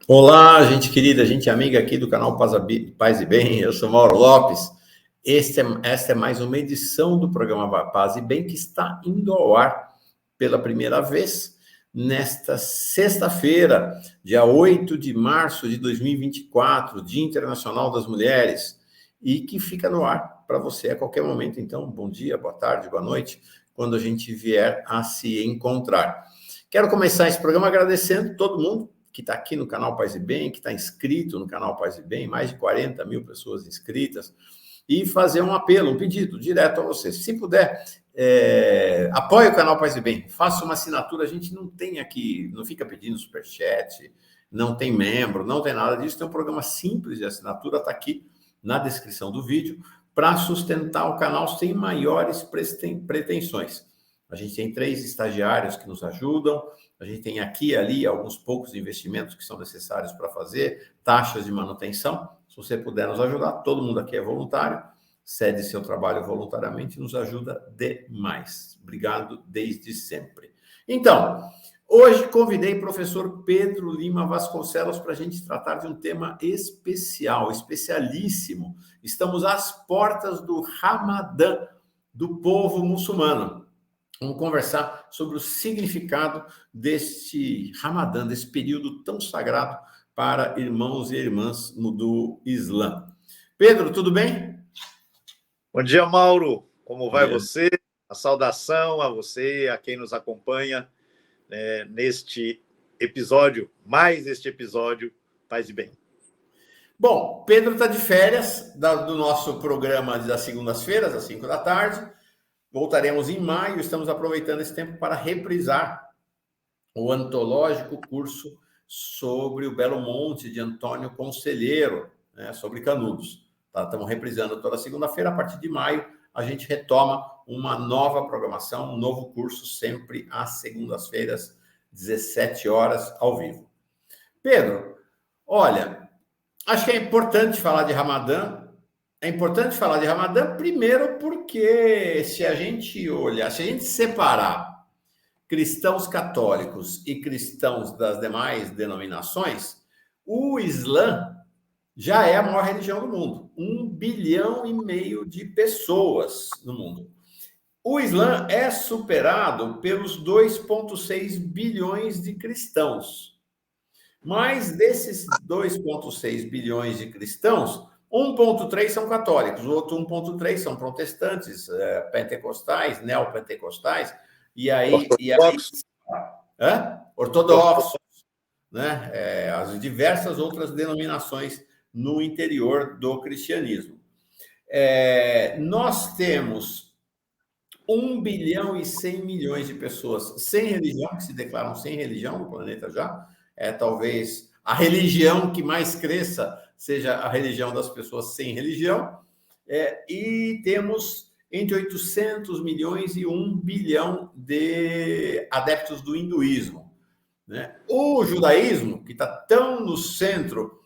Olá, gente querida, gente amiga aqui do canal Paz e Bem, eu sou Mauro Lopes. Esta é mais uma edição do programa Paz e Bem que está indo ao ar pela primeira vez nesta sexta-feira, dia 8 de março de 2024, Dia Internacional das Mulheres, e que fica no ar para você a qualquer momento. Então, bom dia, boa tarde, boa noite, quando a gente vier a se encontrar. Quero começar esse programa agradecendo todo mundo que está aqui no canal Paz e Bem, que está inscrito no canal Paz e Bem, mais de 40 mil pessoas inscritas, e fazer um apelo, um pedido direto a você. Se puder, apoie o canal Paz e Bem, faça uma assinatura. A gente não tem aqui, não fica pedindo superchat, não tem membro, não tem nada disso. Tem um programa simples de assinatura, está aqui na descrição do vídeo, para sustentar o canal sem maiores pretensões. A gente tem 3 estagiários que nos ajudam, a gente tem aqui e ali alguns poucos investimentos que são necessários para fazer, taxas de manutenção. Se você puder nos ajudar, todo mundo aqui é voluntário, cede seu trabalho voluntariamente, nos ajuda demais. Obrigado desde sempre. Então, hoje convidei o professor Pedro Lima Vasconcelos para a gente tratar de um tema especial, especialíssimo. Estamos às portas do Ramadã, do povo muçulmano. Vamos conversar sobre o significado deste Ramadã, desse período tão sagrado para irmãos e irmãs do Islã. Pedro, tudo bem? Bom dia, Mauro. Como vai você? A saudação a você, a quem nos acompanha neste episódio, mais este episódio, Paz e Bem. Bom, Pedro está de férias do nosso programa das segundas-feiras, às 5 da tarde. Voltaremos em maio, estamos aproveitando esse tempo para reprisar o antológico curso sobre o Belo Monte de Antônio Conselheiro, né, sobre Canudos. Tá? Estamos reprisando toda segunda-feira. A partir de maio, a gente retoma uma nova programação, um novo curso, sempre às segundas-feiras, 17 horas, ao vivo. Pedro, olha, acho que é importante falar de Ramadã. É importante falar de Ramadã, primeiro porque se a gente olhar, se a gente separar cristãos católicos e cristãos das demais denominações, o Islã já é a maior religião do mundo. 1,5 bilhão de pessoas no mundo. O Islã é superado pelos 2,6 bilhões de cristãos. Mas desses 2,6 bilhões de cristãos, 1,3 são católicos, o outro 1,3 são protestantes, pentecostais, neopentecostais, e aí ortodoxos, né? As diversas outras denominações no interior do cristianismo. Nós temos 1 bilhão e 100 milhões de pessoas sem religião, que se declaram sem religião no planeta já. Talvez a religião que mais cresça seja a religião das pessoas sem religião. E temos entre 800 milhões e 1 bilhão de adeptos do hinduísmo, né? O judaísmo, que está tão no centro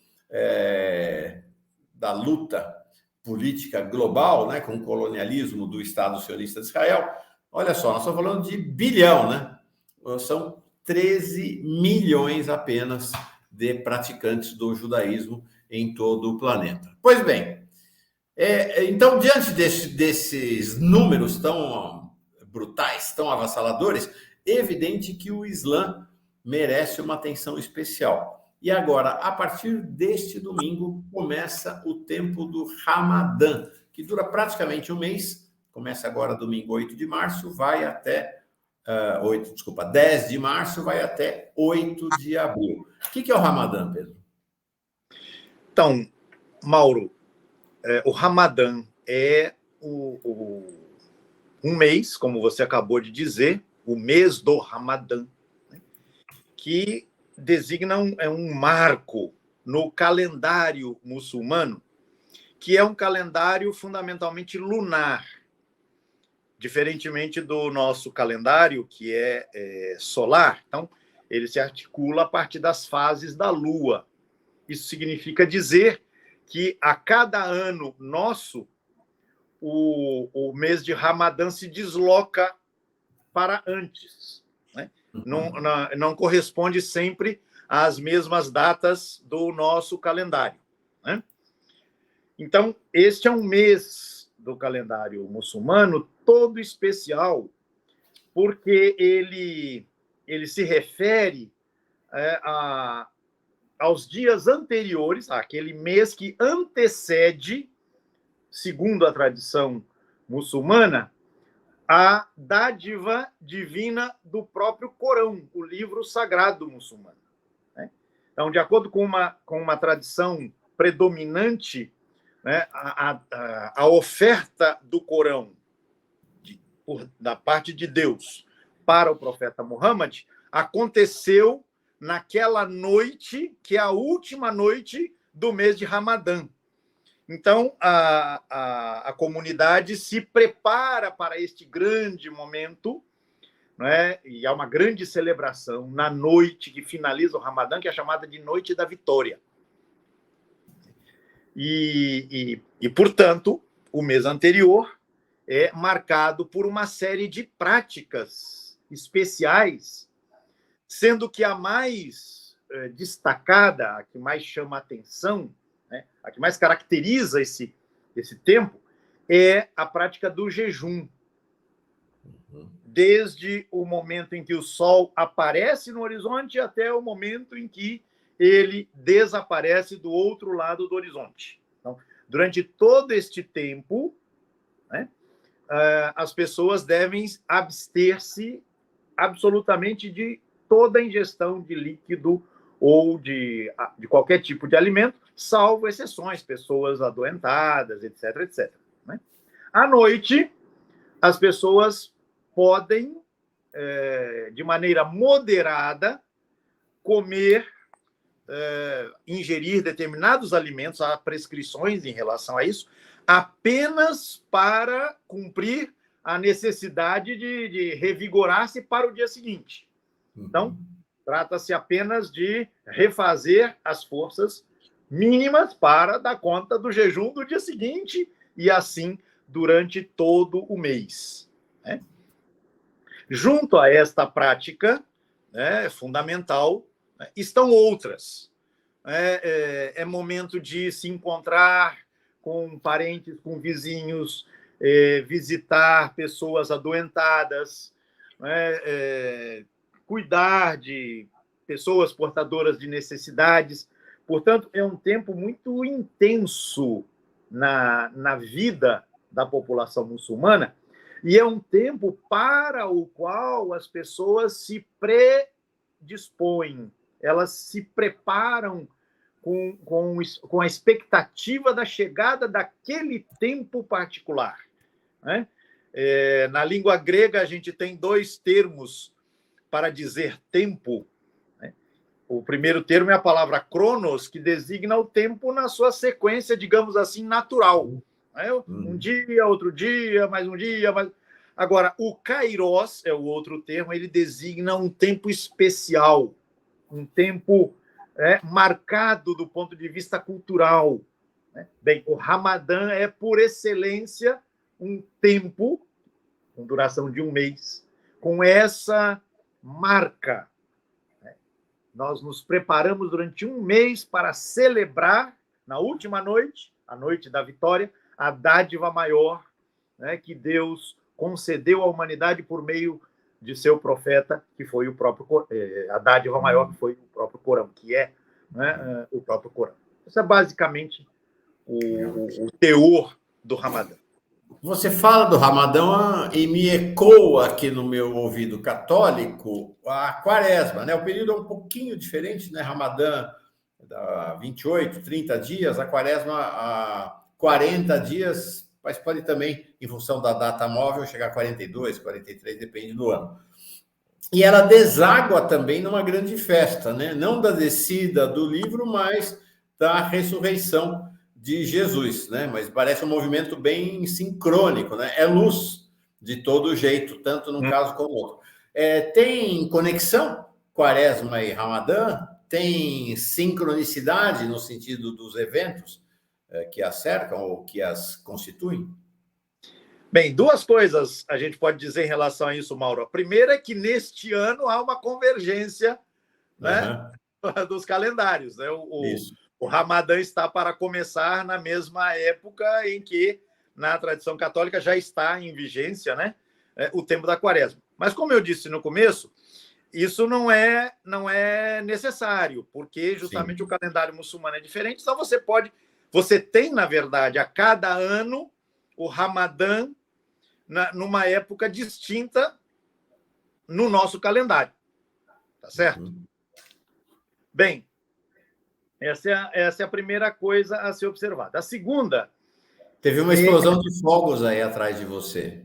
da luta política global, né, com o colonialismo do Estado sionista de Israel, olha só, nós estamos falando de bilhão, né? São 13 milhões apenas de praticantes do judaísmo em todo o planeta. Pois bem, então, diante desses números tão brutais, tão avassaladores, é evidente que o Islã merece uma atenção especial. E agora, a partir deste domingo, começa o tempo do Ramadã, que dura praticamente um mês, começa agora domingo 8 de março, vai até 10 de março, vai até 8 de abril. O que é o Ramadã, Pedro? Então, Mauro, o Ramadã é um mês, como você acabou de dizer, o mês do Ramadã, né, que designa um marco no calendário muçulmano, que é um calendário fundamentalmente lunar, diferentemente do nosso calendário, que é solar. Então, ele se articula a partir das fases da Lua. Isso significa dizer que a cada ano nosso, o mês de Ramadã se desloca para antes, né? Não corresponde sempre às mesmas datas do nosso calendário, né? Então, este é um mês do calendário muçulmano todo especial, porque ele se refere aos dias anteriores, àquele mês que antecede, segundo a tradição muçulmana, a dádiva divina do próprio Corão, o livro sagrado muçulmano, né? Então, de acordo com uma tradição predominante, né, a oferta do Corão da parte de Deus para o profeta Muhammad aconteceu naquela noite, que é a última noite do mês de Ramadã. Então, a comunidade se prepara para este grande momento, né? E há uma grande celebração na noite que finaliza o Ramadã, que é chamada de Noite da Vitória. E, portanto, o mês anterior é marcado por uma série de práticas especiais, sendo que a mais destacada, a que mais chama a atenção, né, a que mais caracteriza esse tempo, é a prática do jejum. Desde o momento em que o sol aparece no horizonte até o momento em que ele desaparece do outro lado do horizonte. Então, durante todo este tempo, né, as pessoas devem abster-se absolutamente de toda ingestão de líquido ou de qualquer tipo de alimento, salvo exceções, pessoas adoentadas, etc, etc, né? À noite, as pessoas podem, de maneira moderada, comer, ingerir determinados alimentos, há prescrições em relação a isso, apenas para cumprir a necessidade de revigorar-se para o dia seguinte. Então, trata-se apenas de refazer as forças mínimas para dar conta do jejum do dia seguinte e assim durante todo o mês, né? Junto a esta prática, né, fundamental, né, estão outras. É momento de se encontrar com parentes, com vizinhos, visitar pessoas adoentadas, né, cuidar de pessoas portadoras de necessidades. Portanto, é um tempo muito intenso na vida da população muçulmana e é um tempo para o qual as pessoas se predispõem, elas se preparam com a expectativa da chegada daquele tempo particular, né? Na língua grega, a gente tem dois termos para dizer tempo, né? O primeiro termo é a palavra cronos, que designa o tempo na sua sequência, digamos assim, natural, né? Um dia, outro dia, mais um dia, mais... Agora, o kairos é o outro termo, ele designa um tempo especial, um tempo marcado do ponto de vista cultural, né? Bem, o Ramadã é, por excelência, um tempo, com duração de um mês, com essa marca, né? Nós nos preparamos durante um mês para celebrar, na última noite, a noite da vitória, a dádiva maior, né, que Deus concedeu à humanidade por meio de seu profeta, que foi o próprio, a dádiva maior, que foi o próprio Corão, que é, né, o próprio Corão. Isso é basicamente o teor do Ramadã. Você fala do Ramadã e me ecoa aqui no meu ouvido católico a quaresma, né? O período é um pouquinho diferente, né? Ramadã, 28, 30 dias, a quaresma, a 40 dias, mas pode também, em função da data móvel, chegar a 42, 43, depende do ano. E ela deságua também numa grande festa, né? Não da descida do livro, mas da ressurreição de Jesus, né? Mas parece um movimento bem sincrônico, né? É luz de todo jeito, tanto num caso como no outro. Tem conexão, Quaresma e Ramadã? Tem sincronicidade no sentido dos eventos que as cercam ou que as constituem? Bem, duas coisas a gente pode dizer em relação a isso, Mauro. A primeira é que neste ano há uma convergência, né, dos calendários, né? O Ramadã está para começar na mesma época em que, na tradição católica, já está em vigência, né? O tempo da Quaresma. Mas, como eu disse no começo, isso não é necessário, porque justamente o calendário muçulmano é diferente. Então, você tem, na verdade, a cada ano o Ramadã numa época distinta no nosso calendário. Tá certo? Bem, essa é a primeira coisa a ser observada. A segunda... Teve uma explosão de fogos aí atrás de você.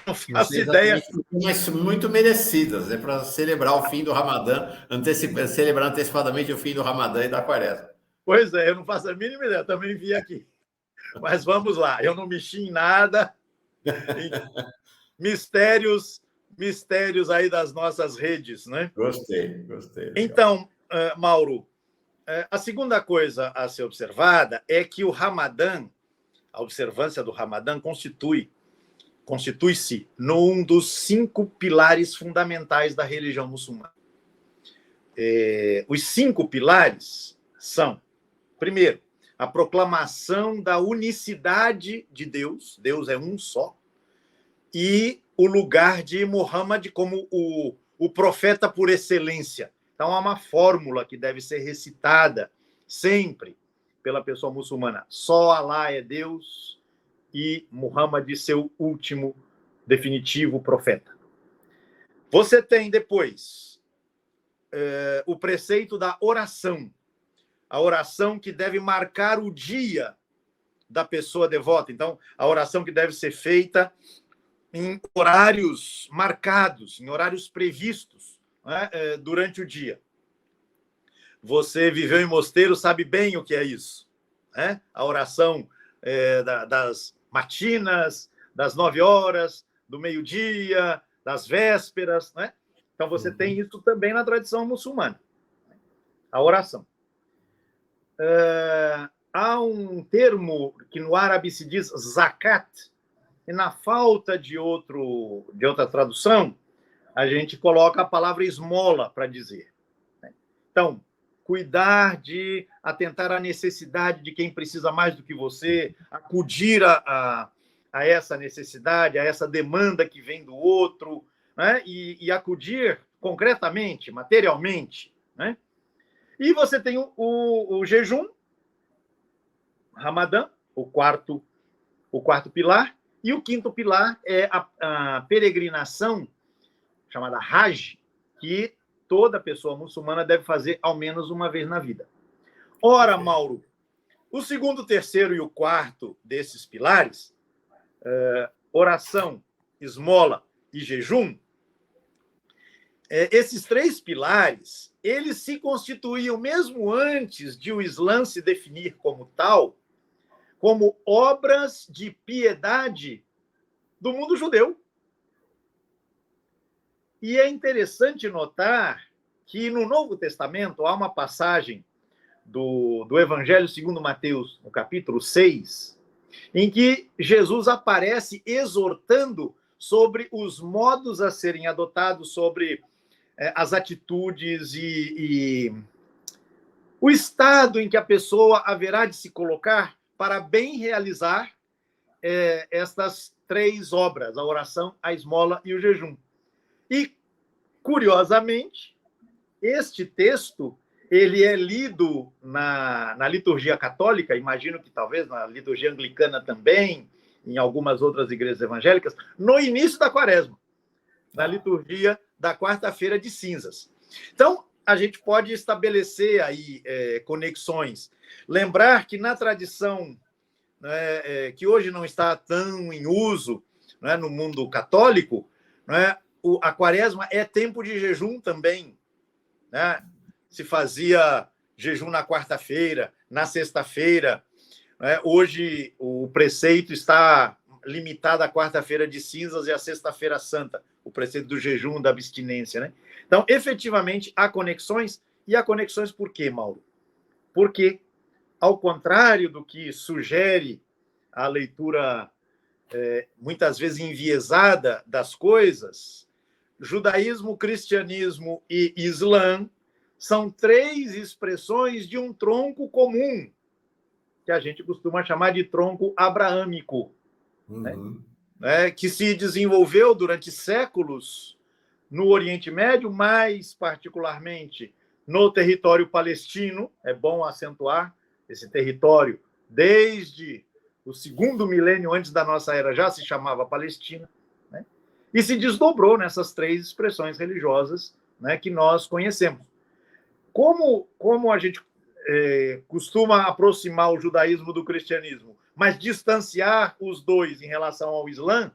Não faço ideia. Mas muito merecidas, é para celebrar o fim do Ramadã, celebrar antecipadamente o fim do Ramadã e da Quaresma. Pois é, eu não faço a mínima ideia, também vi aqui. Mas vamos lá, eu não mexi em nada. Mistérios aí das nossas redes, né? Gostei. Então, Mauro, a segunda coisa a ser observada é que o Ramadã, a observância do Ramadã constitui-se num dos 5 pilares fundamentais da religião muçulmana. Os 5 pilares são, primeiro, a proclamação da unicidade de Deus, Deus é um só, e o lugar de Muhammad como o profeta por excelência. Então, há uma fórmula que deve ser recitada sempre pela pessoa muçulmana. Só Alá é Deus e Muhammad seu último, definitivo profeta. Você tem depois o preceito da oração. A oração que deve marcar o dia da pessoa devota. Então, a oração que deve ser feita em horários marcados, em horários previstos, né, durante o dia. Você viveu em mosteiro, sabe bem o que é isso, né? A oração das matinas, das 9 horas, do meio-dia, das vésperas, né? Então, você tem isso também na tradição muçulmana, a oração. Há um termo que no árabe se diz zakat, e na falta de outra tradução, a gente coloca a palavra esmola para dizer. Então, cuidar de atentar à necessidade de quem precisa mais do que você, acudir a essa necessidade, a essa demanda que vem do outro, né? E acudir concretamente, materialmente, né? E você tem o jejum, Ramadã, o quarto pilar, e o 5º pilar é a peregrinação, chamada Hajj, que toda pessoa muçulmana deve fazer ao menos uma vez na vida. Ora, Mauro, o 2º, 3º e o 4º desses pilares, oração, esmola e jejum, esses 3 pilares, eles se constituíam, mesmo antes de o Islã se definir como tal, como obras de piedade do mundo judeu. E é interessante notar que no Novo Testamento há uma passagem do Evangelho segundo Mateus, no capítulo 6, em que Jesus aparece exortando sobre os modos a serem adotados, sobre as atitudes e o estado em que a pessoa haverá de se colocar para bem realizar estas 3 obras, a oração, a esmola e o jejum. E, curiosamente, este texto ele é lido na liturgia católica, imagino que talvez na liturgia anglicana também, em algumas outras igrejas evangélicas, no início da Quaresma, na liturgia da quarta-feira de cinzas. Então, a gente pode estabelecer aí conexões. Lembrar que na tradição, né, que hoje não está tão em uso, né, no mundo católico, né, a Quaresma é tempo de jejum também, né? Se fazia jejum na quarta-feira, na sexta-feira, né? Hoje o preceito está limitado à quarta-feira de cinzas e à sexta-feira santa, o preceito do jejum, da abstinência, né? Então, efetivamente, há conexões. E há conexões por quê, Mauro? Porque, ao contrário do que sugere a leitura muitas vezes enviesada das coisas, judaísmo, cristianismo e islã são 3 expressões de um tronco comum, que a gente costuma chamar de tronco abraâmico, né? Que se desenvolveu durante séculos no Oriente Médio, mais particularmente no território palestino. É bom acentuar esse território, desde o 2º milênio antes da nossa era, já se chamava Palestina, né? E se desdobrou nessas 3 expressões religiosas, né, que nós conhecemos. Como a gente costuma aproximar o judaísmo do cristianismo, mas distanciar os dois em relação ao Islã,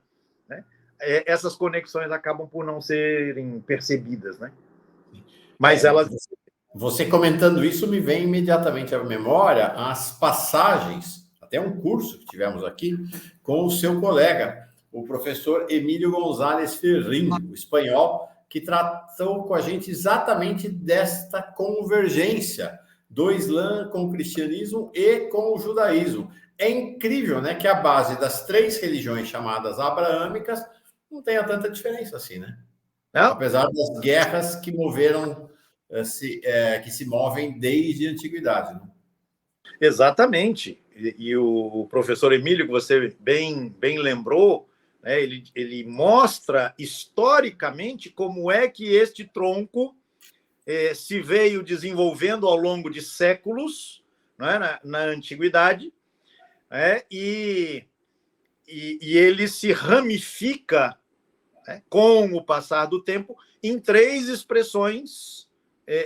né, essas conexões acabam por não serem percebidas, né? Mas elas... Você comentando isso me vem imediatamente à memória as passagens, até um curso que tivemos aqui, com o seu colega, o professor Emílio González Ferrin, o espanhol, que tratou com a gente exatamente desta convergência do Islã com o cristianismo e com o judaísmo. É incrível, né, que a base das 3 religiões chamadas abraâmicas não tenha tanta diferença assim, né? Não? Apesar das guerras que moveram, que se movem desde a antiguidade, né? Exatamente. E o professor Emílio, que você bem lembrou, né, ele mostra historicamente como é que este tronco se veio desenvolvendo ao longo de séculos, né, na antiguidade, né, e ele se ramifica, né, com o passar do tempo em 3 expressões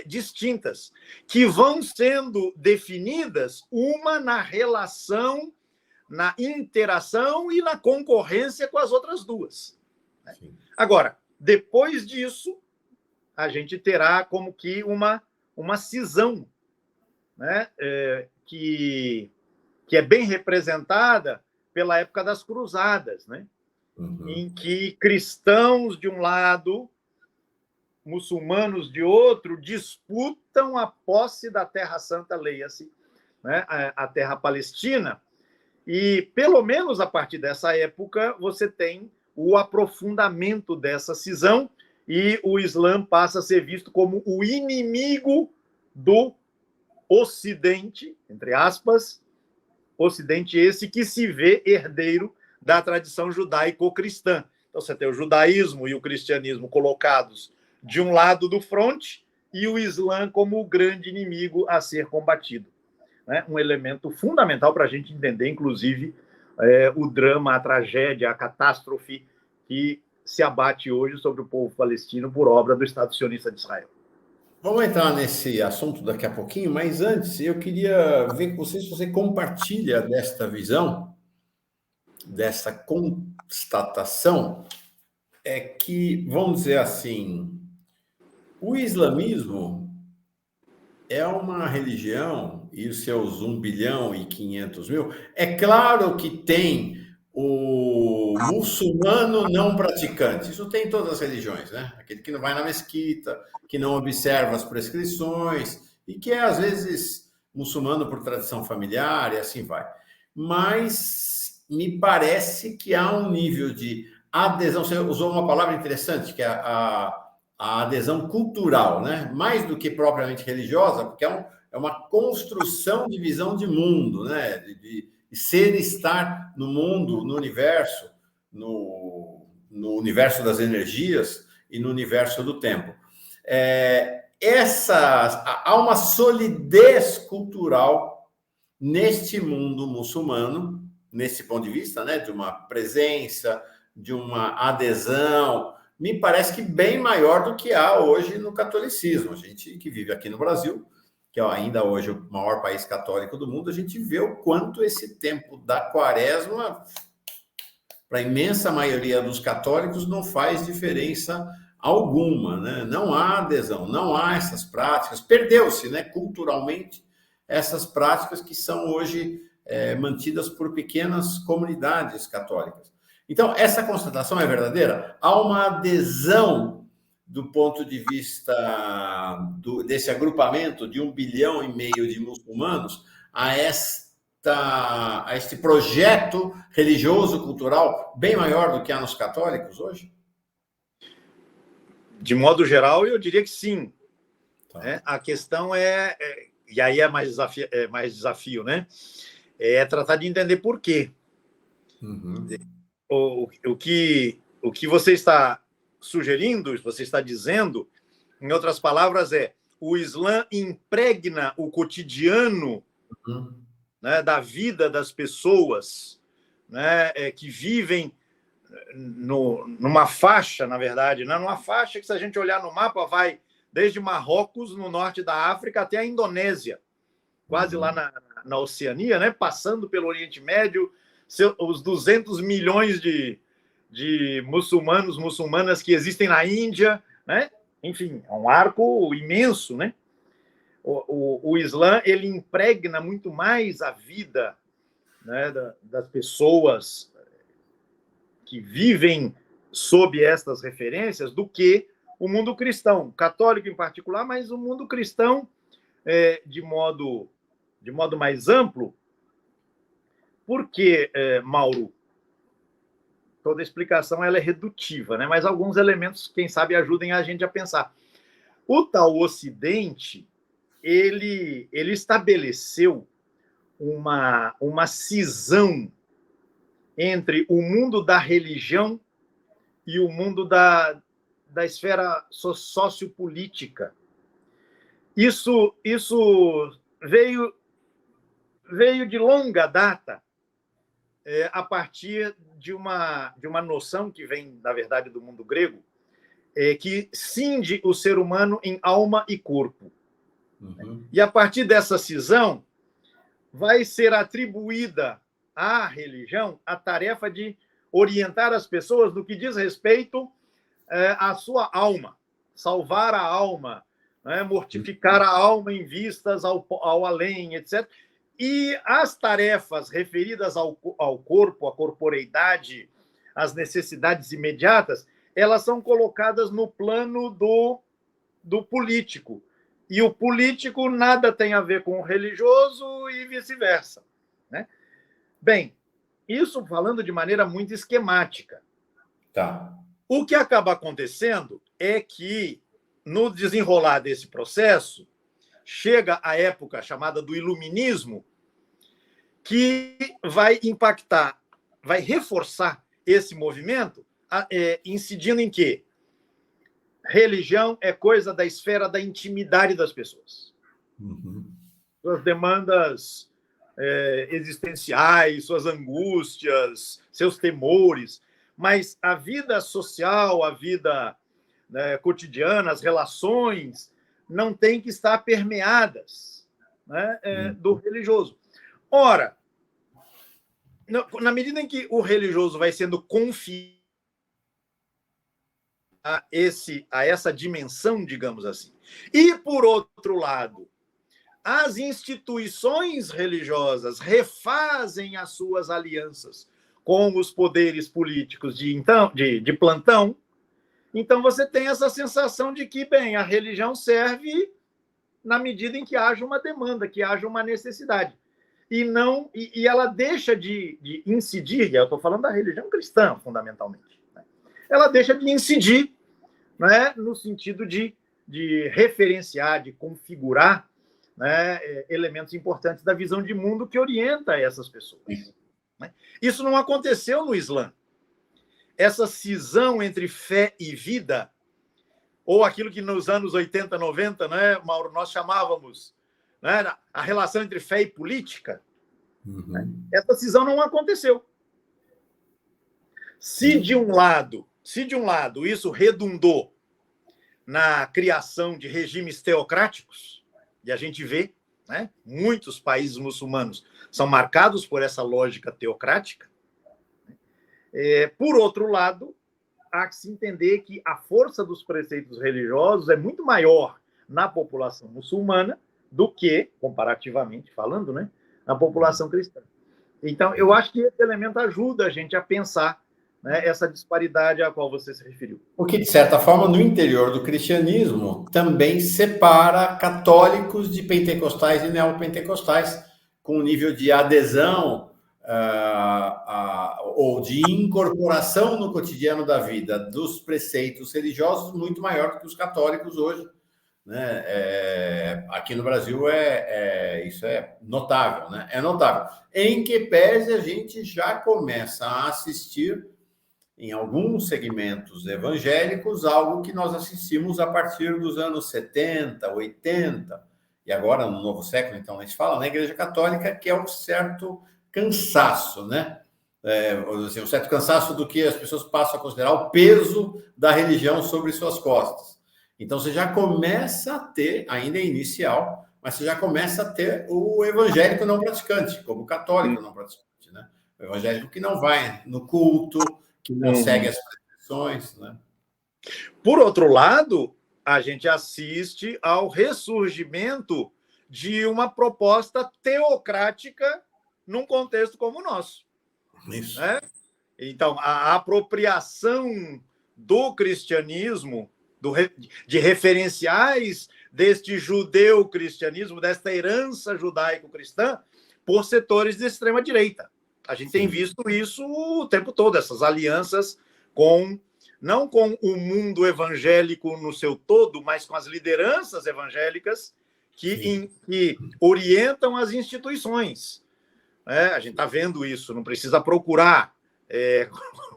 distintas, que vão sendo definidas, uma na relação, na interação e na concorrência com as outras 2. Né? Agora, depois disso, a gente terá como que uma cisão, né? Que é bem representada pela época das cruzadas, né? Em que cristãos de um lado, muçulmanos de outro, disputam a posse da Terra Santa, leia-se, né? A Terra Palestina. E, pelo menos a partir dessa época, você tem o aprofundamento dessa cisão e o Islã passa a ser visto como o inimigo do Ocidente, entre aspas, Ocidente esse que se vê herdeiro da tradição judaico-cristã. Então, você tem o judaísmo e o cristianismo colocados de um lado do fronte e o Islã como o grande inimigo a ser combatido. Né? Um elemento fundamental para a gente entender, inclusive, o drama, a tragédia, a catástrofe que se abate hoje sobre o povo palestino por obra do Estado sionista de Israel. Vamos entrar nesse assunto daqui a pouquinho, mas antes eu queria ver com você se você compartilha desta visão, dessa constatação, que, vamos dizer assim, o islamismo é uma religião, e os seus 1 bilhão e 500 mil, é claro que tem o muçulmano não praticante, isso tem em todas as religiões, né? Aquele que não vai na mesquita, que não observa as prescrições, e que é, às vezes, muçulmano por tradição familiar, e assim vai. Mas me parece que há um nível de adesão, você usou uma palavra interessante, que é a adesão cultural, né? Mais do que propriamente religiosa, porque é uma construção de visão de mundo, né? De ser e estar no mundo, no universo universo das energias e no universo do tempo. Há uma solidez cultural neste mundo muçulmano, nesse ponto de vista, né? De uma presença, de uma adesão, me parece que bem maior do que há hoje no catolicismo. A gente que vive aqui no Brasil, que é ainda hoje o maior país católico do mundo, a gente vê o quanto esse tempo da quaresma, para a imensa maioria dos católicos, não faz diferença alguma, né? Não há adesão, não há essas práticas. Perdeu-se, né, culturalmente, essas práticas que são hoje mantidas por pequenas comunidades católicas. Então, essa constatação é verdadeira? Há uma adesão do ponto de vista desse agrupamento de 1,5 bilhão de muçulmanos a este projeto religioso, cultural, bem maior do que há nos católicos hoje? De modo geral, eu diria que sim. Né? A questão e aí é mais desafio, né? É tratar de entender por quê. Uhum. O que você está sugerindo, você está dizendo, em outras palavras, o Islã impregna o cotidiano, né, da vida das pessoas, né, que vivem numa faixa, na verdade, né, numa faixa que, se a gente olhar no mapa, vai desde Marrocos, no norte da África, até a Indonésia, quase lá na Oceania, né, passando pelo Oriente Médio, os 200 milhões de muçulmanos, muçulmanas que existem na Índia, né? Enfim, é um arco imenso, né? O Islã, ele impregna muito mais a vida, né, das pessoas que vivem sob estas referências do que o mundo cristão, católico em particular, mas o mundo cristão de modo mais amplo. Por que, Mauro? Toda explicação ela é redutiva, né? Mas alguns elementos, quem sabe, ajudem a gente a pensar. O tal Ocidente, ele estabeleceu uma cisão entre o mundo da religião e o mundo da esfera sociopolítica. Isso veio de longa data, a partir de uma noção que vem, na verdade, do mundo grego, que cinde o ser humano em alma e corpo. E, a partir dessa cisão, vai ser atribuída à religião a tarefa de orientar as pessoas no que diz respeito à sua alma, salvar a alma, né, mortificar a alma em vistas ao além, etc. E as tarefas referidas ao corpo, à corporeidade, às necessidades imediatas, elas são colocadas no plano do político. E o político nada tem a ver com o religioso e vice-versa, né? Bem, isso falando de maneira muito esquemática. Tá. O que acaba acontecendo é que, no desenrolar desse processo, chega a época chamada do Iluminismo, que vai impactar, vai reforçar esse movimento, incidindo em quê? Religião é coisa da esfera da intimidade das pessoas. Suas demandas existenciais, suas angústias, seus temores. Mas a vida social, a vida, né, cotidiana, as relações, não tem que estar permeadas, né, do religioso. Ora, na medida em que o religioso vai sendo confiado a essa dimensão, digamos assim, e, por outro lado, as instituições religiosas refazem as suas alianças com os poderes políticos de plantão, então você tem essa sensação de que, bem, a religião serve na medida em que haja uma demanda, que haja uma necessidade. E ela deixa de incidir, e eu estou falando da religião cristã, fundamentalmente, né? Ela deixa de incidir, né, no sentido de referenciar, de configurar, né, elementos importantes da visão de mundo que orienta essas pessoas, né? Isso não aconteceu no Islã. Essa cisão entre fé e vida, ou aquilo que nos anos 80, 90, né, Mauro, nós chamávamos, né, a relação entre fé e política, né? Essa cisão não aconteceu. Se de um lado isso redundou na criação de regimes teocráticos, e a gente vê, né, muitos países muçulmanos são marcados por essa lógica teocrática, por outro lado, há que se entender que a força dos preceitos religiosos é muito maior na população muçulmana do que, comparativamente falando, né, na população cristã. Então, eu acho que esse elemento ajuda a gente a pensar, né, essa disparidade à qual você se referiu. Porque, de certa forma, no interior do cristianismo, também separa católicos de pentecostais e neopentecostais, com um nível de adesão ou de incorporação no cotidiano da vida dos preceitos religiosos muito maior do que os católicos hoje, né? Aqui no Brasil isso é notável, né? É notável. Em que pese a gente já começa a assistir em alguns segmentos evangélicos algo que nós assistimos a partir dos anos 70, 80, e agora no novo século, então, a gente fala na Igreja Católica, que é um certo cansaço, né? Assim, um certo cansaço do que as pessoas passam a considerar o peso da religião sobre suas costas. Então, você já começa a ter, ainda é inicial, mas você já começa a ter o evangélico não praticante, como o católico não praticante, né? O evangélico que não vai no culto, que não segue as prescrições, né? Por outro lado, a gente assiste ao ressurgimento de uma proposta teocrática num contexto como o nosso. Isso. Né? Então, a apropriação do cristianismo, de referenciais deste judeu-cristianismo, desta herança judaico-cristã, por setores de extrema-direita. A gente tem visto isso o tempo todo, essas alianças não com o mundo evangélico no seu todo, mas com as lideranças evangélicas que orientam as instituições. A gente está vendo isso, não precisa procurar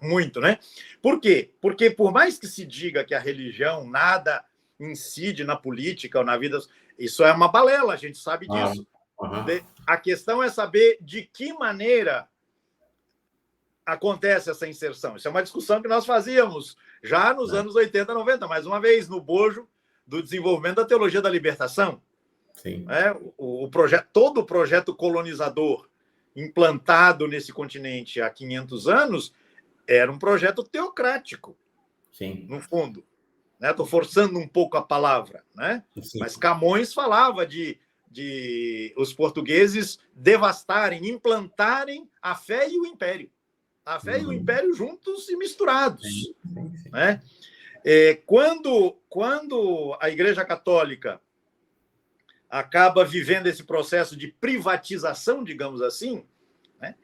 muito, né? Por quê? Porque por mais que se diga que a religião nada incide na política ou na vida, isso é uma balela, a gente sabe disso. A questão é saber de que maneira acontece essa inserção. Isso é uma discussão que nós fazíamos já nos anos 80, 90, mais uma vez, no bojo do desenvolvimento da teologia da libertação. Sim. Todo o projeto colonizador implantado nesse continente há 500 anos era um projeto teocrático, no fundo. Estou forçando um pouco a palavra, né? Mas Camões falava de os portugueses devastarem, implantarem a fé e o império. A fé e o império juntos e misturados. Né? Quando a Igreja Católica acaba vivendo esse processo de privatização, digamos assim, né?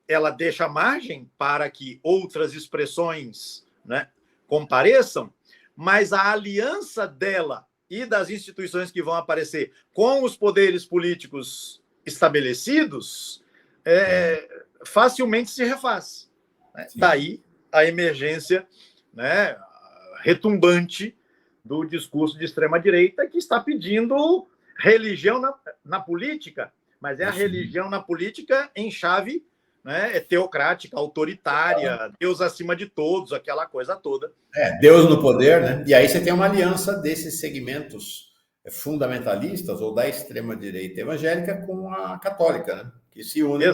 Ela deixa margem para que outras expressões, né, compareçam, mas a aliança dela e das instituições que vão aparecer com os poderes políticos estabelecidos facilmente se refaz. Né? Daí a emergência, né, retumbante do discurso de extrema-direita que está pedindo religião na política, mas é a religião na política em chave, né, teocrática, autoritária, Deus acima de todos, aquela coisa toda. Deus no poder, né? E aí você tem uma aliança desses segmentos fundamentalistas ou da extrema-direita evangélica com a católica, né? Que se unem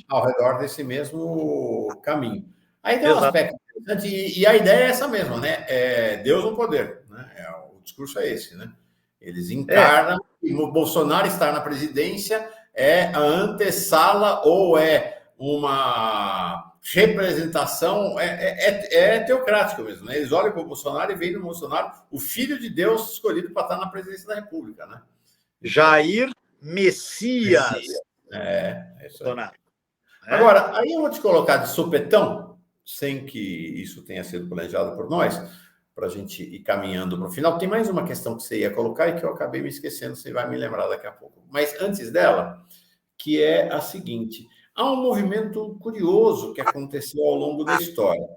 ao redor desse mesmo caminho. Aí tem um aspecto interessante, e a ideia é essa mesma, né? Deus no poder, né? O discurso é esse, né? Eles encarnam, e o Bolsonaro estar na presidência é a antessala ou é uma representação, teocrático mesmo, né? Eles olham para o Bolsonaro e veem no Bolsonaro o filho de Deus escolhido para estar na presidência da República, né? Jair Messias. Isso aí. Agora, aí eu vou te colocar de supetão, sem que isso tenha sido planejado por nós, para a gente ir caminhando para o final. Tem mais uma questão que você ia colocar e que eu acabei me esquecendo, você vai me lembrar daqui a pouco. Mas antes dela, que é a seguinte: há um movimento curioso que aconteceu ao longo da história.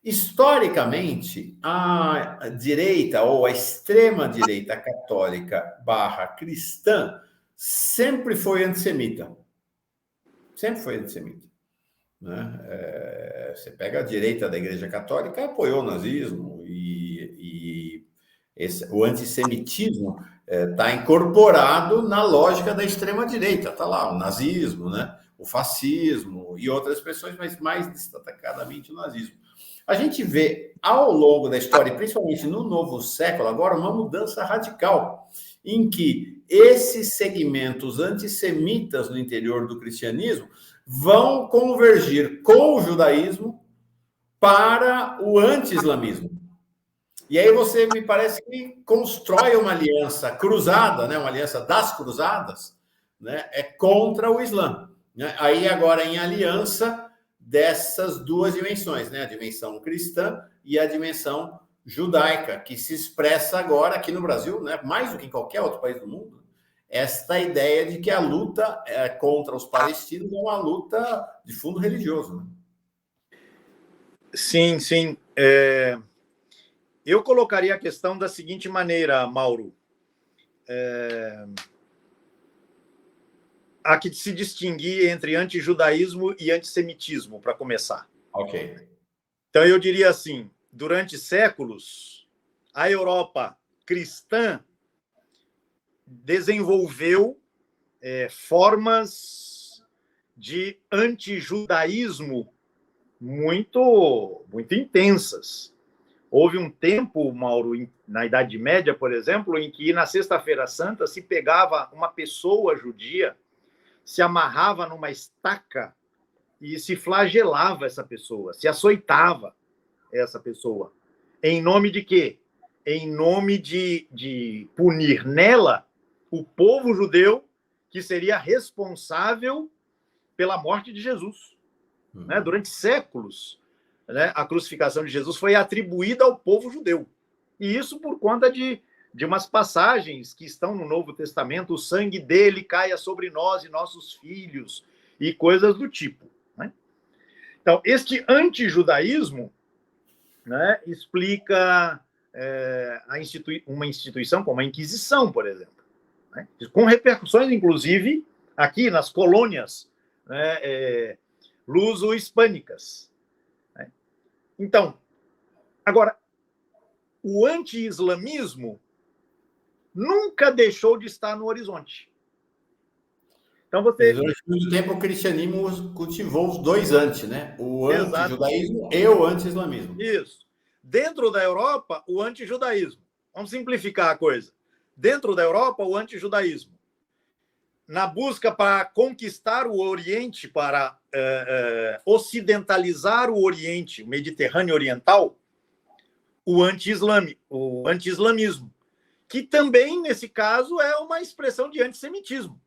Historicamente, a direita ou a extrema-direita católica / cristã sempre foi antissemita. Sempre foi antissemita. Né? Você pega a direita da Igreja Católica, apoiou o nazismo e o antissemitismo está incorporado na lógica da extrema-direita. Está lá o nazismo, né? O fascismo e outras expressões, mas mais destacadamente o nazismo. A gente vê ao longo da história, principalmente no novo século, agora uma mudança radical, em que esses segmentos antissemitas no interior do cristianismo vão convergir com o judaísmo para o anti-islamismo. E aí você, me parece que constrói uma aliança cruzada, né? Uma aliança das cruzadas, né? Contra o Islã. Né? Aí agora em aliança dessas duas dimensões, né? A dimensão cristã e a dimensão judaica, que se expressa agora aqui no Brasil, né, mais do que em qualquer outro país do mundo, esta ideia de que a luta contra os palestinos é uma luta de fundo religioso. Né? Sim, sim. Eu colocaria a questão da seguinte maneira, Mauro. Há que se distinguir entre antijudaísmo e antissemitismo, para começar. Ok. Então, eu diria assim, durante séculos, a Europa cristã desenvolveu formas de antijudaísmo muito, muito intensas. Houve um tempo, Mauro, na Idade Média, por exemplo, em que na Sexta-feira Santa se pegava uma pessoa judia, se amarrava numa estaca e se flagelava essa pessoa, se açoitava essa pessoa. Em nome de quê? Em nome de punir nela o povo judeu que seria responsável pela morte de Jesus. Né? Durante séculos, né, a crucificação de Jesus foi atribuída ao povo judeu. E isso por conta de umas passagens que estão no Novo Testamento, o sangue dele caia sobre nós e nossos filhos, e coisas do tipo. Né? Então, este antijudaísmo, né, explica uma instituição como a Inquisição, por exemplo, né, com repercussões, inclusive, aqui nas colônias, né, luso-hispânicas. Né? Então, agora, o anti-islamismo nunca deixou de estar no horizonte. Então, durante muito tempo, o cristianismo cultivou os dois anti, né? O anti-judaísmo e o anti-islamismo. Isso. Dentro da Europa, o anti-judaísmo. Vamos simplificar a coisa. Dentro da Europa, o anti-judaísmo. Na busca para conquistar o Oriente, para ocidentalizar o Oriente, o Mediterrâneo Oriental, o anti-islamismo, que também, nesse caso, é uma expressão de antissemitismo.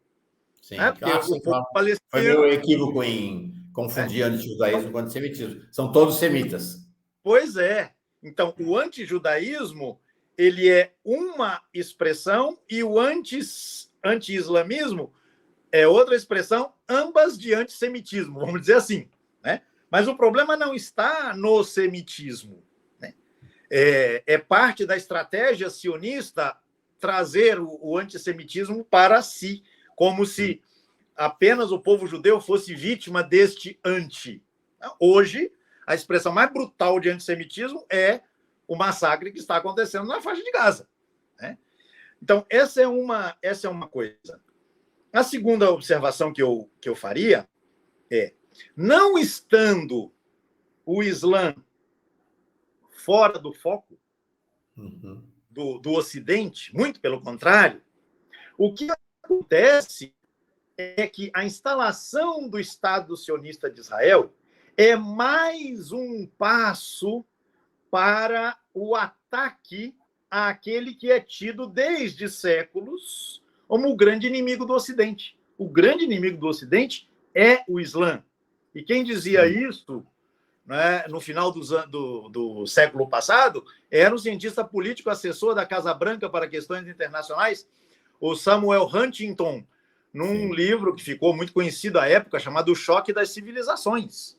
Sim, porque o povo palestino... Foi meu equívoco em confundir antijudaísmo com antissemitismo. São todos semitas. Pois é. Então, o antijudaísmo, ele é uma expressão e o anti-islamismo é outra expressão, ambas de antissemitismo, vamos dizer assim. Né? Mas o problema não está no semitismo. Né? É parte da estratégia sionista trazer o antissemitismo para si, como se apenas o povo judeu fosse vítima deste anti. Hoje, a expressão mais brutal de antissemitismo é o massacre que está acontecendo na faixa de Gaza. Né? Então, essa é uma coisa. A segunda observação que eu faria é, não estando o Islã fora do foco do Ocidente, muito pelo contrário, o que acontece é que a instalação do Estado sionista de Israel é mais um passo para o ataque àquele que é tido desde séculos como o grande inimigo do Ocidente. O grande inimigo do Ocidente é o Islã. E quem dizia isso, né, no final do século passado era um cientista político assessor da Casa Branca para questões internacionais, o Samuel Huntington, num livro que ficou muito conhecido à época, chamado O Choque das Civilizações.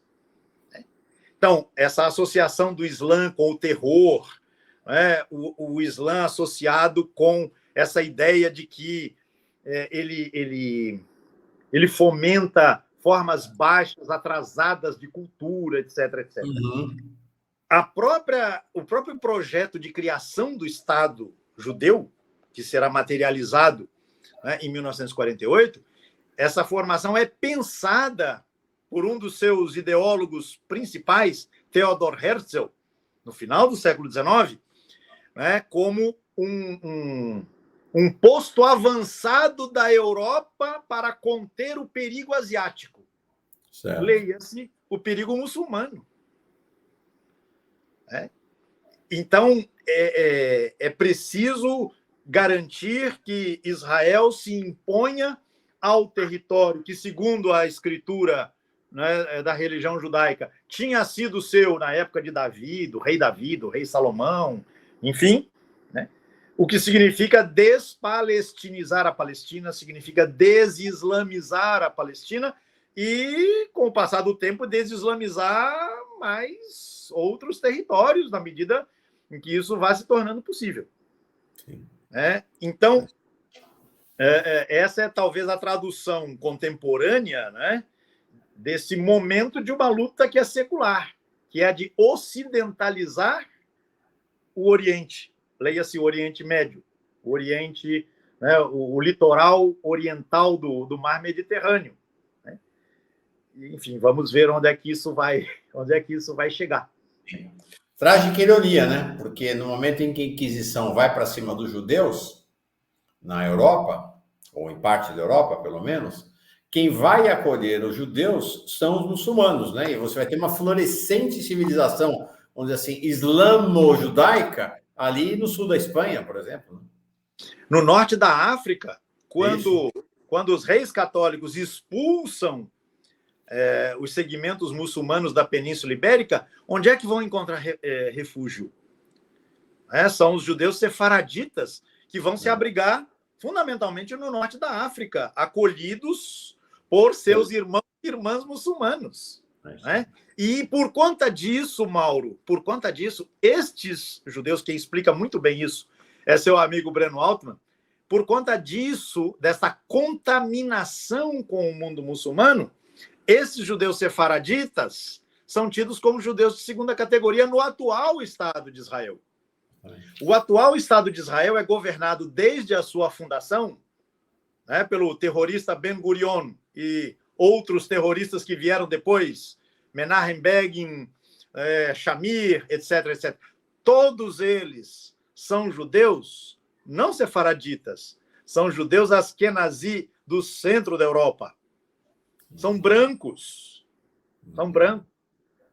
Então, essa associação do Islã com o terror, né, o Islã associado com essa ideia de que ele fomenta formas baixas, atrasadas de cultura, etc. etc. O próprio projeto de criação do Estado judeu, que será materializado, né, em 1948, essa formação é pensada por um dos seus ideólogos principais, Theodor Herzl, no final do século XIX, né, como um posto avançado da Europa para conter o perigo asiático. Leia-se o perigo muçulmano. Então, é preciso garantir que Israel se imponha ao território que, segundo a escritura né, da religião judaica tinha sido seu na época de Davi, do rei Salomão, enfim, né? O que significa despalestinizar a Palestina, significa desislamizar a Palestina e, com o passar do tempo, desislamizar mais outros territórios, na medida em que isso vai se tornando possível. Sim. Então, essa é talvez a tradução contemporânea, né, desse momento de uma luta que é secular, que é a de ocidentalizar o Oriente. Leia-se o Oriente Médio, o Oriente, né, o litoral oriental do Mar Mediterrâneo. Né? Enfim, vamos ver onde é que isso vai chegar. Trágica ironia, né? Porque no momento em que a Inquisição vai para cima dos judeus, na Europa, ou em parte da Europa, pelo menos, quem vai acolher os judeus são os muçulmanos, né? E você vai ter uma florescente civilização, vamos dizer assim, islamo-judaica, ali no sul da Espanha, por exemplo. No norte da África, quando os reis católicos expulsam os segmentos muçulmanos da Península Ibérica, onde é que vão encontrar refúgio? São os judeus sefaraditas que vão se abrigar fundamentalmente no norte da África, acolhidos por seus irmãos e irmãs muçulmanos. Né? E por conta disso, Mauro, estes judeus, quem explica muito bem isso é seu amigo Breno Altman, por conta disso, dessa contaminação com o mundo muçulmano, esses judeus sefaraditas são tidos como judeus de segunda categoria no atual Estado de Israel. O atual Estado de Israel é governado desde a sua fundação, né, pelo terrorista Ben Gurion e outros terroristas que vieram depois, Menachem Begin, Shamir, etc, etc. Todos eles são judeus não sefaraditas, são judeus askenazi do centro da Europa. São brancos.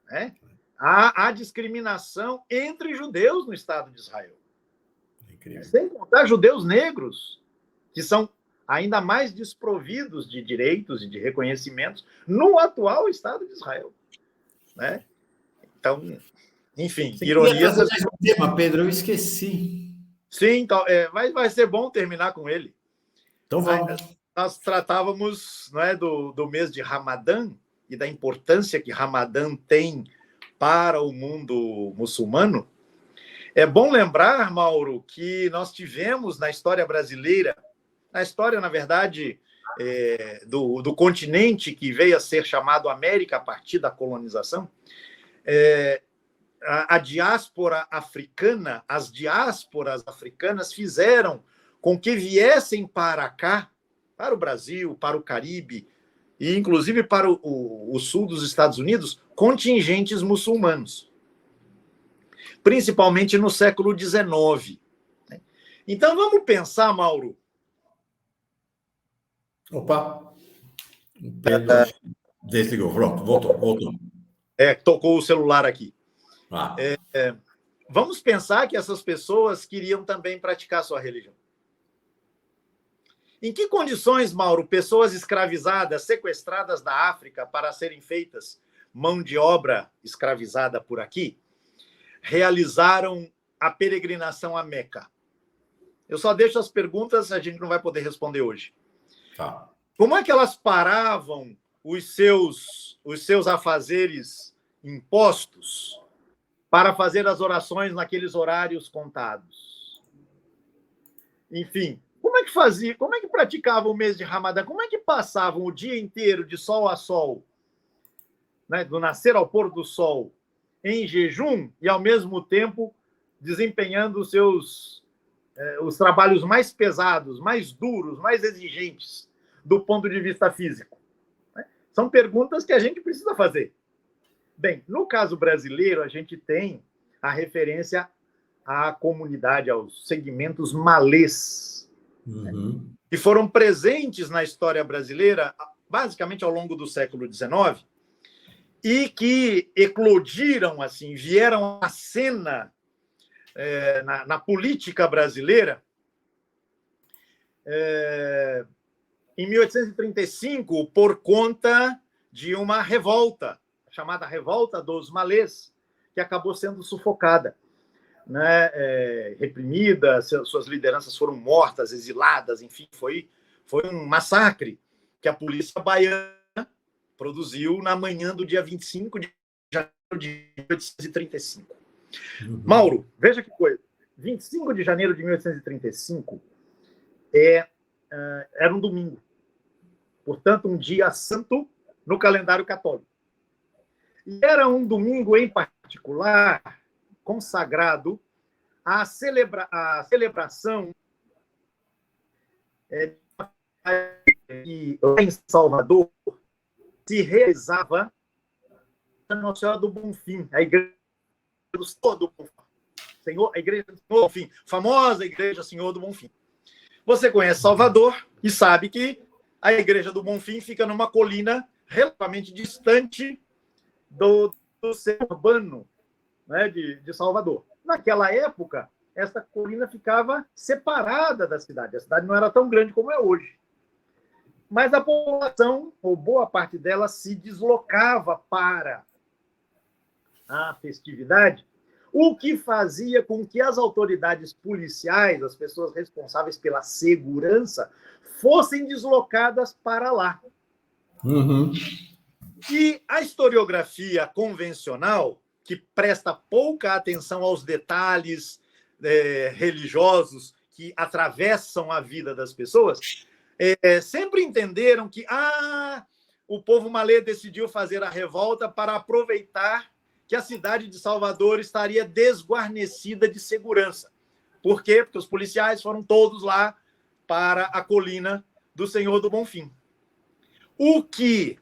Né? Há discriminação entre judeus no Estado de Israel. Sem contar judeus negros, que são ainda mais desprovidos de direitos e de reconhecimentos no atual Estado de Israel. Né? Então, enfim, ironias... um tema, Pedro, eu esqueci. Sim, então, vai ser bom terminar com ele. Então vamos. Nós tratávamos, não é, do mês de Ramadã e da importância que Ramadã tem para o mundo muçulmano. É bom lembrar, Mauro, que nós tivemos na história brasileira, na história, na verdade, do continente que veio a ser chamado América a partir da colonização, a diáspora africana, as diásporas africanas fizeram com que viessem para cá, para o Brasil, para o Caribe, e inclusive para o sul dos Estados Unidos, contingentes muçulmanos, principalmente no século XIX. Então, vamos pensar, Mauro. Opa! Pedro desligou, pronto, voltou. Tocou o celular aqui. Ah. Vamos pensar que essas pessoas queriam também praticar sua religião. Em que condições, Mauro, pessoas escravizadas, sequestradas da África para serem feitas mão de obra escravizada por aqui, realizaram a peregrinação a Meca? Eu só deixo as perguntas, a gente não vai poder responder hoje. Tá. Como é que elas paravam os seus afazeres impostos para fazer as orações naqueles horários contados? Enfim, como é que fazia? Como é que praticavam o mês de Ramadã? Como é que passavam o dia inteiro de sol a sol, né, do nascer ao pôr do sol, em jejum e, ao mesmo tempo, desempenhando os trabalhos mais pesados, mais duros, mais exigentes do ponto de vista físico? São perguntas que a gente precisa fazer. Bem, no caso brasileiro, a gente tem a referência à comunidade, aos segmentos malês, que foram presentes na história brasileira, basicamente ao longo do século XIX, e que eclodiram, assim, vieram à cena na política brasileira em 1835, por conta de uma revolta, chamada Revolta dos Malês, que acabou sendo sufocada, né, reprimida, suas lideranças foram mortas, exiladas, enfim, foi um massacre que a polícia baiana produziu na manhã do dia 25 de janeiro de 1835. Mauro, veja que coisa. 25 de janeiro de 1835 era um domingo. Portanto, um dia santo no calendário católico. E era um domingo, em particular, consagrado à celebração que em Salvador se realizava a Nossa Senhora do Bonfim, a igreja do Senhor do Bonfim, a igreja do Senhor do Bonfim, famosa igreja Senhor do Bonfim. Você conhece Salvador e sabe que a igreja do Bonfim fica numa colina relativamente distante do centro urbano, né, de Salvador. Naquela época, essa colina ficava separada da cidade. A cidade não era tão grande como é hoje. Mas a população, ou boa parte dela, se deslocava para a festividade, o que fazia com que as autoridades policiais, as pessoas responsáveis pela segurança, fossem deslocadas para lá. Uhum. E a historiografia convencional, que presta pouca atenção aos detalhes religiosos que atravessam a vida das pessoas, sempre entenderam que o povo malê decidiu fazer a revolta para aproveitar que a cidade de Salvador estaria desguarnecida de segurança. Por quê? Porque os policiais foram todos lá para a colina do Senhor do Bonfim. O que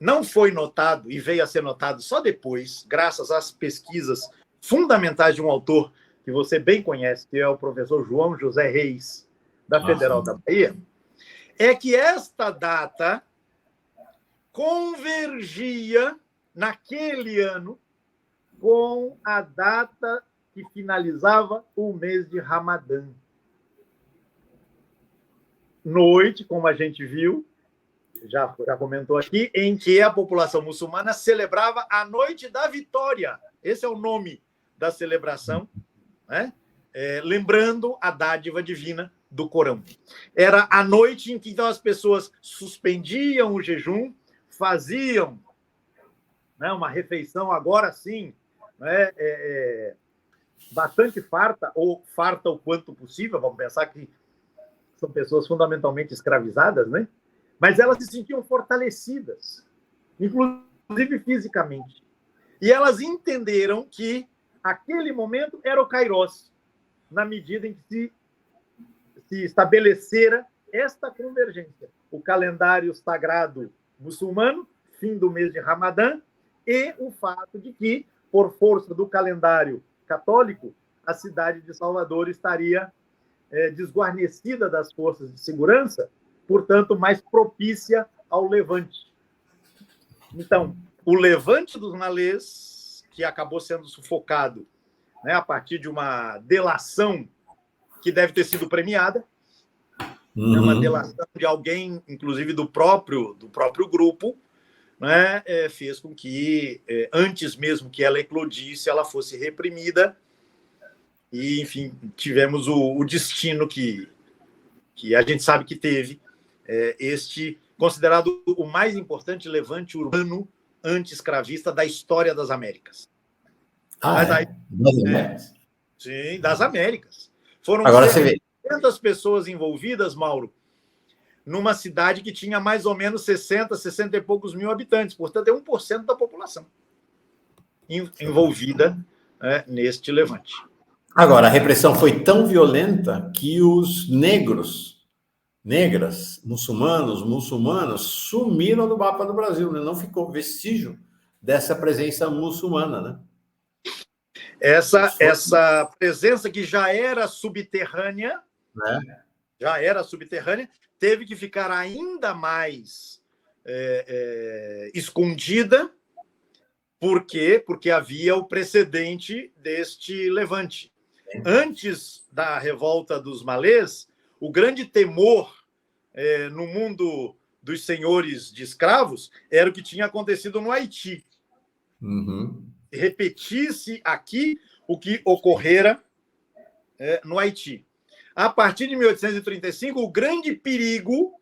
não foi notado e veio a ser notado só depois, graças às pesquisas fundamentais de um autor que você bem conhece, que é o professor João José Reis, da Federal da Bahia, é que esta data convergia, naquele ano, com a data que finalizava o mês de Ramadã. Noite, como a gente viu, já comentou aqui, em que a população muçulmana celebrava a Noite da Vitória. Esse é o nome da celebração, né? Lembrando a dádiva divina do Corão. Era a noite em que então, as pessoas suspendiam o jejum, faziam, né, uma refeição, agora sim, né, bastante farta, ou farta o quanto possível, vamos pensar que são pessoas fundamentalmente escravizadas, né? Mas elas se sentiam fortalecidas, inclusive fisicamente. E elas entenderam que aquele momento era o Kairos, na medida em que se estabelecera esta convergência. O calendário sagrado muçulmano, fim do mês de Ramadã, e o fato de que, por força do calendário católico, a cidade de Salvador estaria desguarnecida das forças de segurança, portanto, mais propícia ao levante. Então, o levante dos malês, que acabou sendo sufocado, né, a partir de uma delação que deve ter sido premiada, uma delação de alguém, inclusive do próprio grupo, né, fez com que, antes mesmo que ela eclodisse, ela fosse reprimida e, enfim, tivemos o destino que a gente sabe que teve, este considerado o mais importante levante urbano anti-escravista da história das Américas. Mas aí, das Américas? Sim, das Américas. Foram agora 700 pessoas envolvidas, Mauro, numa cidade que tinha mais ou menos 60 e poucos mil habitantes. Portanto, é 1% da população envolvida neste levante. Agora, a repressão foi tão violenta que os negras, muçulmanos, sumiram do mapa do Brasil, né? Não ficou vestígio dessa presença muçulmana, né? Essa presença que já era subterrânea, teve que ficar ainda mais escondida. Por quê? Porque havia o precedente deste levante. Antes da revolta dos malês, o grande temor no mundo dos senhores de escravos era o que tinha acontecido no Haiti. Uhum. Repetisse aqui o que ocorrera no Haiti. A partir de 1835, o grande perigo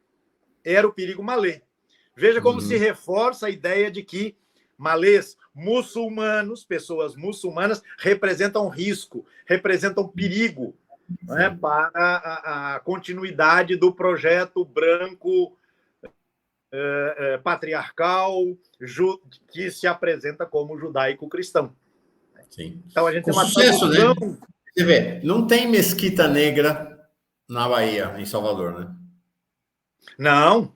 era o perigo malê. Veja como se reforça a ideia de que malês, muçulmanos, pessoas muçulmanas, representam risco, representam perigo, né, para a continuidade do projeto branco patriarcal que se apresenta como judaico-cristão. Sim. Então a gente Com tem uma sucesso, tradução... né? Você vê, não tem mesquita negra na Bahia, em Salvador, né? Não,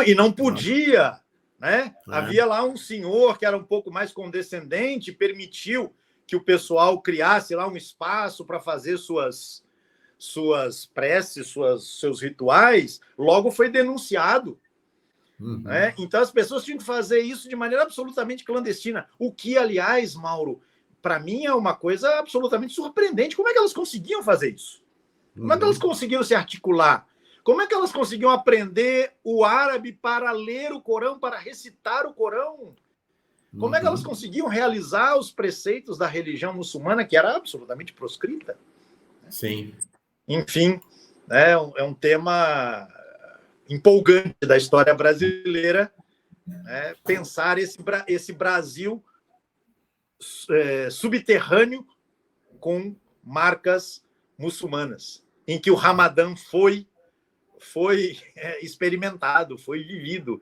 e não podia, né? É. Havia lá um senhor que era um pouco mais condescendente, permitiu que o pessoal criasse lá um espaço para fazer suas preces, seus rituais, logo foi denunciado. Né? Então as pessoas tinham que fazer isso de maneira absolutamente clandestina, o que, aliás, Mauro, para mim é uma coisa absolutamente surpreendente. Como é que elas conseguiam fazer isso? Como é que elas conseguiam se articular? Como é que elas conseguiam aprender o árabe para ler o Corão, para recitar o Corão? Como é que elas conseguiam realizar os preceitos da religião muçulmana, que era absolutamente proscrita? Sim. Enfim, né, é um tema empolgante da história brasileira, né, pensar esse Brasil subterrâneo com marcas muçulmanas, em que o Ramadã foi experimentado, foi vivido.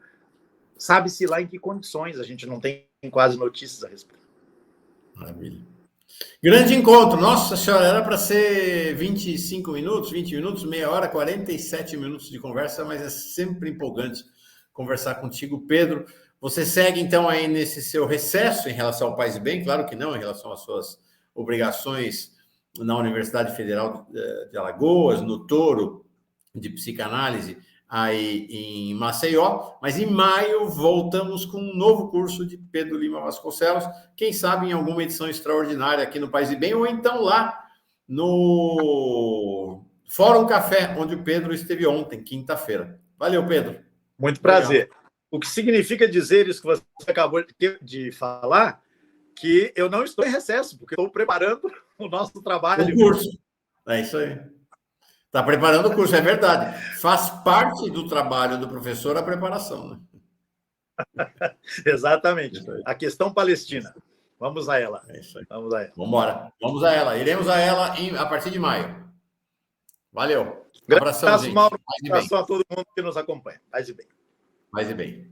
Sabe-se lá em que condições, a gente não tem quase notícias a respeito. Maravilha. Grande encontro. Nossa senhora, era para ser 25 minutos, 20 minutos, meia hora, 47 minutos de conversa, mas é sempre empolgante conversar contigo, Pedro. Você segue, então, aí nesse seu recesso em relação ao Paz e Bem? Claro que não, em relação às suas obrigações na Universidade Federal de Alagoas, no Toro de Psicanálise, aí em Maceió, mas em maio voltamos com um novo curso de Pedro Lima Vasconcelos, quem sabe em alguma edição extraordinária aqui no Paz e Bem, ou então lá no Fórum Café, onde o Pedro esteve ontem, quinta-feira. Valeu, Pedro. Muito prazer. Legal. O que significa dizer isso que você acabou de falar, que eu não estou em recesso, porque estou preparando o nosso trabalho. O curso. É isso aí. Está preparando o curso, é verdade. Faz parte do trabalho do professor a preparação, né? Exatamente. A questão palestina. Vamos a ela. É isso aí. Vamos a ela. Vamos embora. Vamos a ela. Iremos a ela a partir de maio. Valeu. Abração, gente. Mauro. Abração a todo mundo que nos acompanha. Paz e bem. Paz e bem.